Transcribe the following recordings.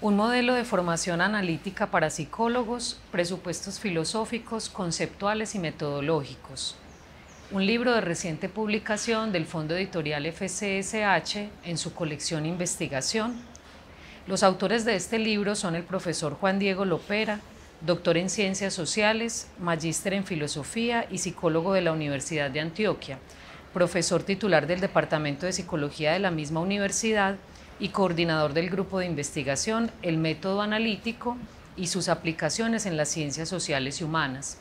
Un modelo de formación analítica para psicólogos, presupuestos filosóficos, conceptuales y metodológicos. Un libro de reciente publicación del Fondo Editorial FCSH en su colección Investigación. Los autores de este libro son el profesor Juan Diego Lopera, doctor en Ciencias Sociales, magíster en Filosofía y psicólogo de la Universidad de Antioquia, profesor titular del Departamento de Psicología de la misma universidad y coordinador del grupo de investigación El Método Analítico y sus aplicaciones en las ciencias sociales y humanas.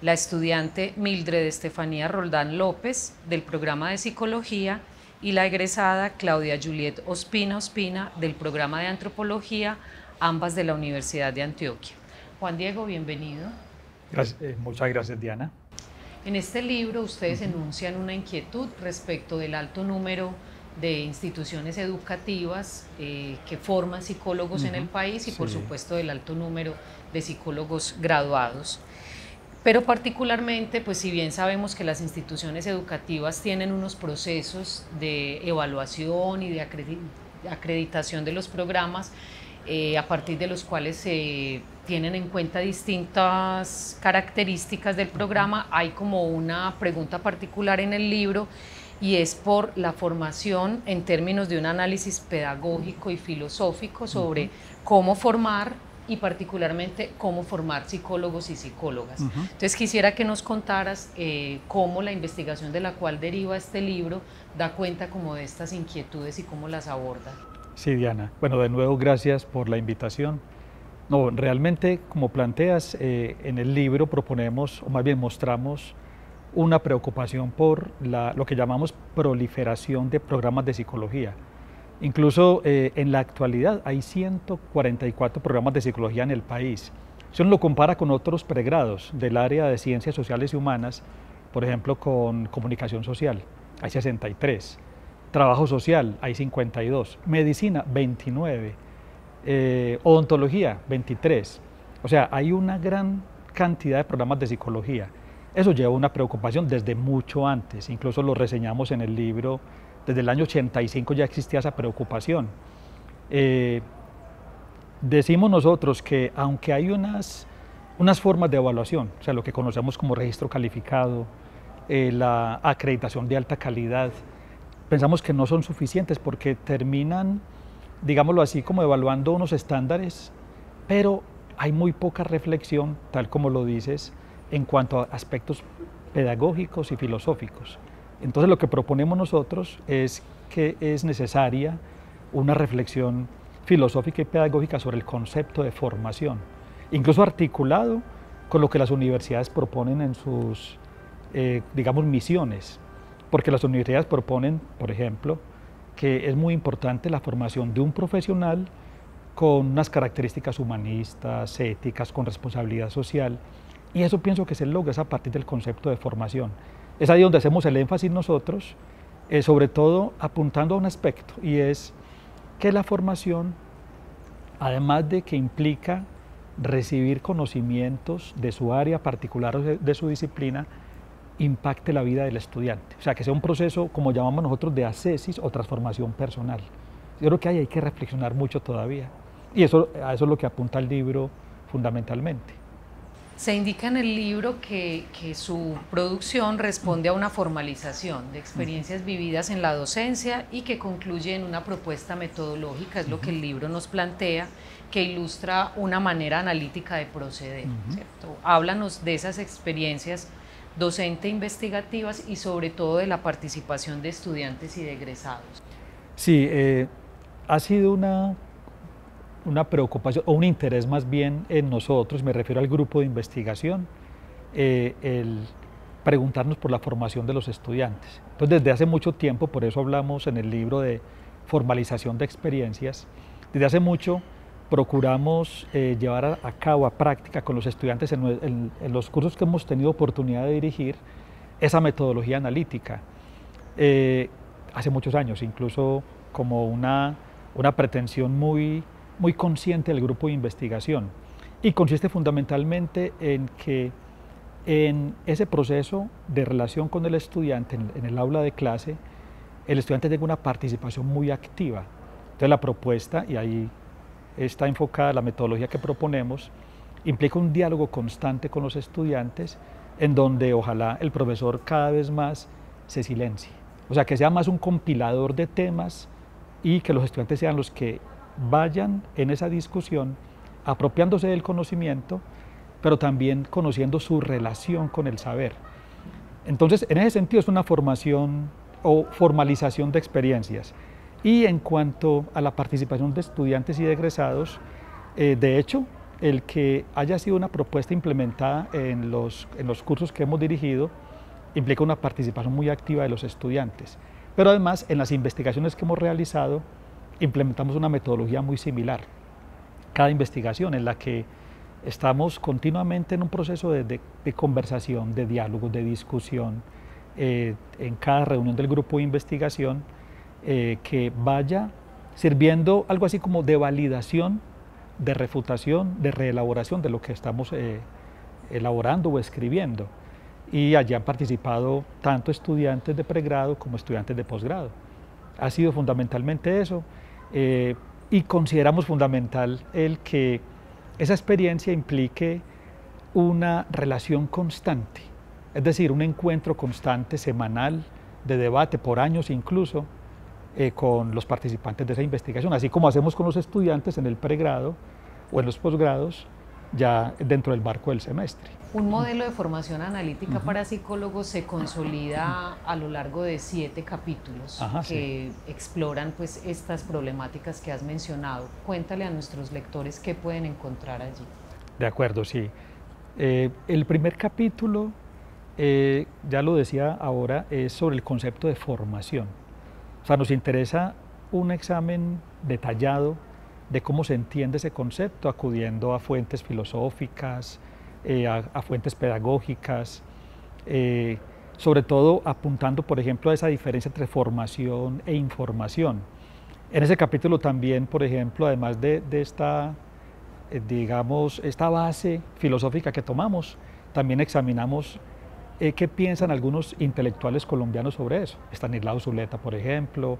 La estudiante Mildred Estefanía Roldán López, del programa de Psicología, y la egresada Claudia Juliet Ospina, del programa de Antropología, ambas de la Universidad de Antioquia. Juan Diego, bienvenido. Muchas gracias, Diana. En este libro ustedes enuncian una inquietud respecto del alto número de instituciones educativas que forman psicólogos en el país y por supuesto del alto número de psicólogos graduados. Pero particularmente, pues si bien sabemos que las instituciones educativas tienen unos procesos de evaluación y de acreditación de los programas, a partir de los cuales se tienen en cuenta distintas características del programa, hay como una pregunta particular en el libro y es por la formación en términos de un análisis pedagógico y filosófico sobre cómo formar y particularmente cómo formar psicólogos y psicólogas. Entonces quisiera que nos contaras cómo la investigación de la cual deriva este libro da cuenta como de estas inquietudes y cómo las aborda. Sí, Diana. Bueno, de nuevo, gracias por la invitación. No, realmente, como planteas, en el libro proponemos, o más bien mostramos, una preocupación por lo que llamamos proliferación de programas de psicología. Incluso en la actualidad hay 144 programas de psicología en el país. Si uno lo compara con otros pregrados del área de ciencias sociales y humanas, por ejemplo con comunicación social, hay 63. Trabajo social, hay 52, medicina, 29, odontología, 23. O sea, hay una gran cantidad de programas de psicología. Eso lleva una preocupación desde mucho antes, incluso lo reseñamos en el libro, desde el año 85 ya existía esa preocupación. Decimos nosotros que aunque hay unas formas de evaluación, o sea, lo que conocemos como registro calificado, la acreditación de alta calidad, pensamos que no son suficientes porque terminan, digámoslo así, como evaluando unos estándares, pero hay muy poca reflexión, tal como lo dices, en cuanto a aspectos pedagógicos y filosóficos. Entonces lo que proponemos nosotros es que es necesaria una reflexión filosófica y pedagógica sobre el concepto de formación, incluso articulado con lo que las universidades proponen en sus, digamos, misiones. Porque las universidades proponen, por ejemplo, que es muy importante la formación de un profesional con unas características humanistas, éticas, con responsabilidad social, y eso pienso que se logra a partir del concepto de formación. Es ahí donde hacemos el énfasis nosotros, sobre todo apuntando a un aspecto, y es que la formación, además de que implica recibir conocimientos de su área particular o de su disciplina, impacte la vida del estudiante, o sea, que sea un proceso, como llamamos nosotros, de ascesis o transformación personal. Yo creo que hay que reflexionar mucho todavía, y a eso es lo que apunta el libro fundamentalmente. Se indica en el libro que su producción responde a una formalización de experiencias vividas en la docencia y que concluye en una propuesta metodológica, es lo que el libro nos plantea, que ilustra una manera analítica de proceder, ¿cierto? Háblanos de esas experiencias docente-investigativas y sobre todo de la participación de estudiantes y de egresados. Sí, ha sido una preocupación o un interés más bien en nosotros, me refiero al grupo de investigación, el preguntarnos por la formación de los estudiantes. Entonces, desde hace mucho tiempo, por eso hablamos en el libro de formalización de experiencias, desde hace mucho procuramos llevar a cabo, a práctica con los estudiantes en los cursos que hemos tenido oportunidad de dirigir, esa metodología analítica. Hace muchos años, incluso como una pretensión muy consciente del grupo de investigación, y consiste fundamentalmente en que en ese proceso de relación con el estudiante en el aula de clase, el estudiante tenga una participación muy activa. Entonces la propuesta, y ahí está enfocada, la metodología que proponemos, implica un diálogo constante con los estudiantes en donde ojalá el profesor cada vez más se silencie. O sea, que sea más un compilador de temas y que los estudiantes sean los que vayan en esa discusión apropiándose del conocimiento, pero también conociendo su relación con el saber. Entonces, en ese sentido es una formación o formalización de experiencias. Y en cuanto a la participación de estudiantes y de egresados, de hecho, el que haya sido una propuesta implementada en los cursos que hemos dirigido implica una participación muy activa de los estudiantes. Pero además, en las investigaciones que hemos realizado, implementamos una metodología muy similar. Cada investigación en la que estamos continuamente en un proceso de conversación, de diálogo, de discusión, en cada reunión del grupo de investigación, que vaya sirviendo algo así como de validación, de refutación, de reelaboración de lo que estamos elaborando o escribiendo. Y allí han participado tanto estudiantes de pregrado como estudiantes de posgrado. Ha sido fundamentalmente eso, y consideramos fundamental el que esa experiencia implique una relación constante, es decir, un encuentro constante, semanal, de debate, por años incluso, con los participantes de esa investigación, así como hacemos con los estudiantes en el pregrado o en los posgrados, ya dentro del marco del semestre. Un modelo de formación analítica para psicólogos se consolida a lo largo de 7 capítulos que exploran pues estas problemáticas que has mencionado. Cuéntale a nuestros lectores qué pueden encontrar allí. De acuerdo, sí. El primer capítulo, ya lo decía ahora, es sobre el concepto de formación. O sea, nos interesa un examen detallado de cómo se entiende ese concepto, acudiendo a fuentes filosóficas, a fuentes pedagógicas, sobre todo apuntando, por ejemplo, a esa diferencia entre formación e información. En ese capítulo también, por ejemplo, además de esta, digamos, esta base filosófica que tomamos, también examinamos qué piensan algunos intelectuales colombianos sobre eso. Estanislao Zuleta, por ejemplo,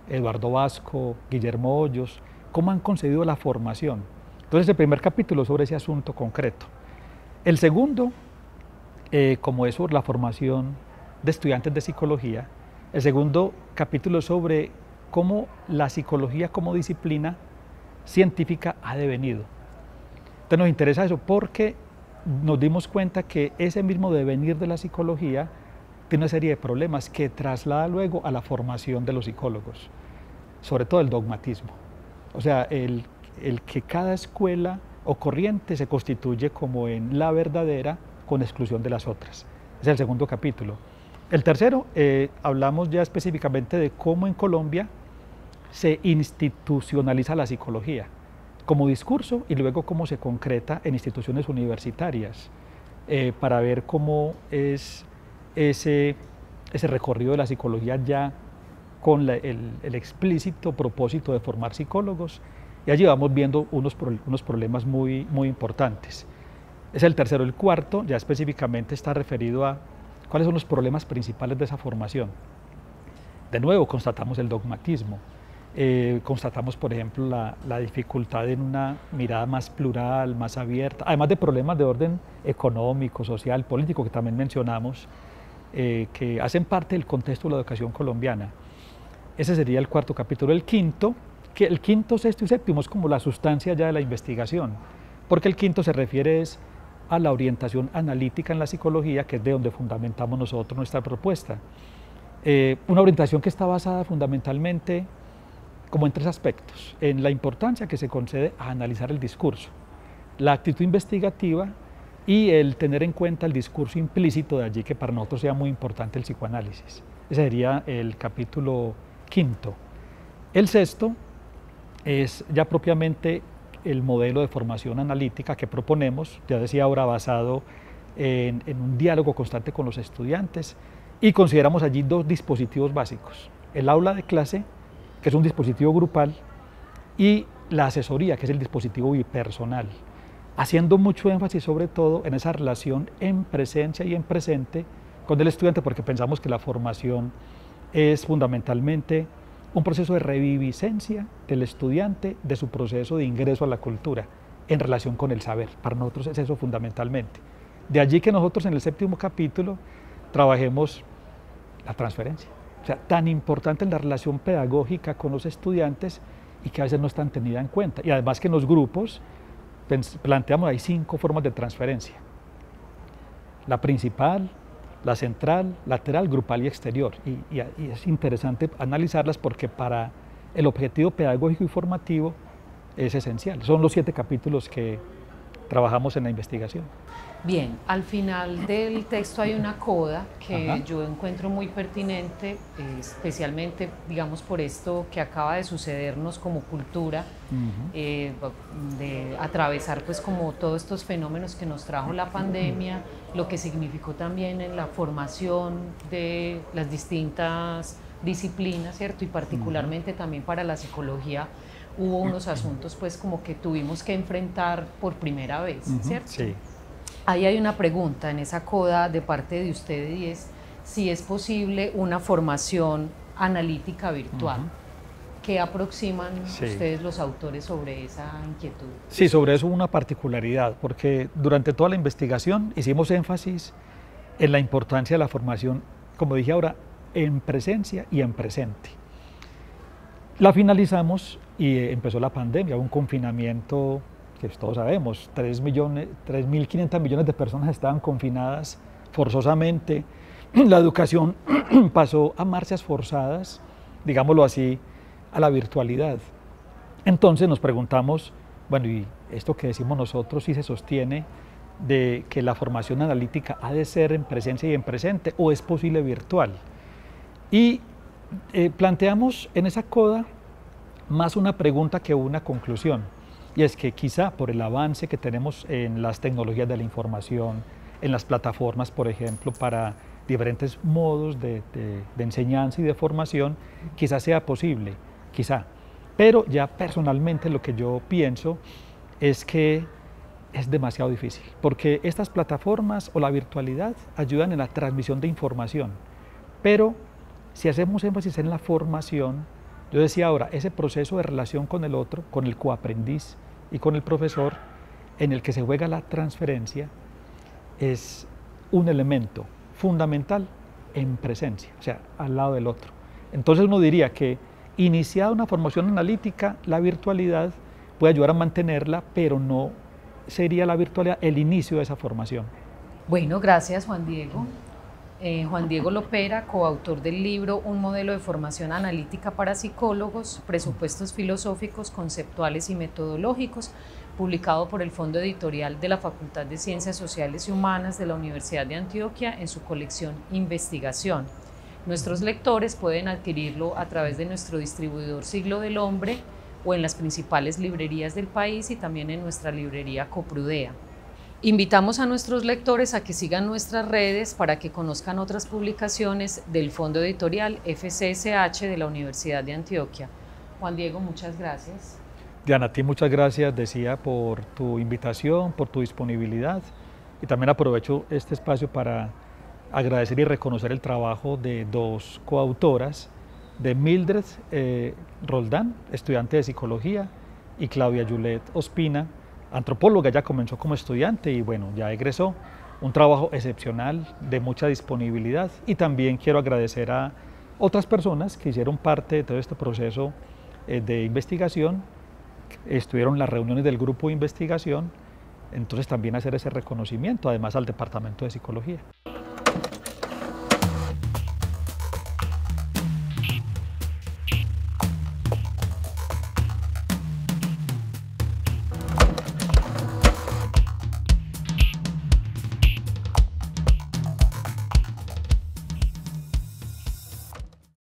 Eduardo Vasco, Guillermo Hoyos, cómo han concebido la formación. Entonces, el primer capítulo sobre ese asunto concreto. El segundo, como es sobre la formación de estudiantes de psicología, el segundo capítulo sobre cómo la psicología como disciplina científica ha devenido. Entonces nos interesa eso porque nos dimos cuenta que ese mismo devenir de la psicología tiene una serie de problemas que traslada luego a la formación de los psicólogos, sobre todo el dogmatismo. O sea, el que cada escuela o corriente se constituye como en la verdadera con exclusión de las otras. Ese es el segundo capítulo. El tercero, hablamos ya específicamente de cómo en Colombia se institucionaliza la psicología como discurso y luego cómo se concreta en instituciones universitarias, para ver cómo es ese recorrido de la psicología ya con el explícito propósito de formar psicólogos, y allí vamos viendo unos problemas muy importantes. Es el tercero. El cuarto ya específicamente está referido a cuáles son los problemas principales de esa formación. De nuevo constatamos el dogmatismo, constatamos por ejemplo la dificultad en una mirada más plural, más abierta, además de problemas de orden económico, social, político que también mencionamos, que hacen parte del contexto de la educación colombiana. Ese sería el cuarto capítulo. El quinto, sexto y séptimo es como la sustancia ya de la investigación, porque el quinto se refiere a la orientación analítica en la psicología, que es de donde fundamentamos nosotros nuestra propuesta. Una orientación que está basada fundamentalmente como en 3 aspectos: en la importancia que se concede a analizar el discurso, la actitud investigativa y el tener en cuenta el discurso implícito, de allí que para nosotros sea muy importante el psicoanálisis. Ese sería el capítulo quinto. El sexto es ya propiamente el modelo de formación analítica que proponemos, ya decía ahora, basado en un diálogo constante con los estudiantes, y consideramos allí 2 dispositivos básicos: el aula de clase, que es un dispositivo grupal, y la asesoría, que es el dispositivo bipersonal, haciendo mucho énfasis sobre todo en esa relación en presencia y en presente con el estudiante, porque pensamos que la formación es fundamentalmente un proceso de reviviscencia del estudiante de su proceso de ingreso a la cultura en relación con el saber. Para nosotros es eso fundamentalmente. De allí que nosotros en el 7º capítulo trabajemos la transferencia. O sea, tan importante en la relación pedagógica con los estudiantes y que a veces no están tenida en cuenta. Y además que en los grupos planteamos, hay 5 formas de transferencia. La principal, la central, lateral, grupal y exterior. Y es interesante analizarlas porque para el objetivo pedagógico y formativo es esencial. Son los 7 capítulos que trabajamos en la investigación. Bien, al final del texto hay una coda que Ajá. yo encuentro muy pertinente, especialmente, digamos, por esto que acaba de sucedernos como cultura, de atravesar pues como todos estos fenómenos que nos trajo la pandemia, lo que significó también en la formación de las distintas disciplinas, ¿cierto? Y particularmente también para la psicología hubo unos asuntos pues como que tuvimos que enfrentar por primera vez, ¿cierto? Sí. Ahí hay una pregunta en esa coda de parte de usted y es si es posible una formación analítica virtual. ¿Qué aproximan ustedes los autores sobre esa inquietud? Sí, sobre eso una particularidad, porque durante toda la investigación hicimos énfasis en la importancia de la formación, como dije ahora, en presencia y en presente. La finalizamos y empezó la pandemia, un confinamiento que todos sabemos, 3.500 millones de personas estaban confinadas forzosamente, la educación pasó a marchas forzadas, digámoslo así, a la virtualidad. Entonces nos preguntamos, bueno, ¿y esto que decimos nosotros sí se sostiene de que la formación analítica ha de ser en presencia y en presente o es posible virtual? Y planteamos en esa coda más una pregunta que una conclusión. Y es que quizá por el avance que tenemos en las tecnologías de la información, en las plataformas, por ejemplo, para diferentes modos de enseñanza y de formación, quizá sea posible, quizá. Pero ya personalmente lo que yo pienso es que es demasiado difícil, porque estas plataformas o la virtualidad ayudan en la transmisión de información, pero si hacemos énfasis en la formación, yo decía ahora, ese proceso de relación con el otro, con el coaprendiz y con el profesor, en el que se juega la transferencia, es un elemento fundamental en presencia, o sea, al lado del otro. Entonces uno diría que iniciada una formación analítica, la virtualidad puede ayudar a mantenerla, pero no sería la virtualidad el inicio de esa formación. Bueno, gracias Juan Diego. Juan Diego Lopera, coautor del libro Un modelo de formación analítica para psicólogos, presupuestos filosóficos, conceptuales y metodológicos, publicado por el Fondo Editorial de la Facultad de Ciencias Sociales y Humanas de la Universidad de Antioquia en su colección Investigación. Nuestros lectores pueden adquirirlo a través de nuestro distribuidor Siglo del Hombre o en las principales librerías del país y también en nuestra librería Coprudea. Invitamos a nuestros lectores a que sigan nuestras redes para que conozcan otras publicaciones del Fondo Editorial FCSH de la Universidad de Antioquia. Juan Diego, muchas gracias. Diana, a ti muchas gracias, decía, por tu invitación, por tu disponibilidad, y también aprovecho este espacio para agradecer y reconocer el trabajo de 2 coautoras, de Mildred Roldán, estudiante de psicología, y Claudia Yulet Ospina, antropóloga. Ya comenzó como estudiante y bueno, ya egresó. Un trabajo excepcional, de mucha disponibilidad, y también quiero agradecer a otras personas que hicieron parte de todo este proceso de investigación, estuvieron en las reuniones del grupo de investigación, entonces también hacer ese reconocimiento, además al Departamento de Psicología.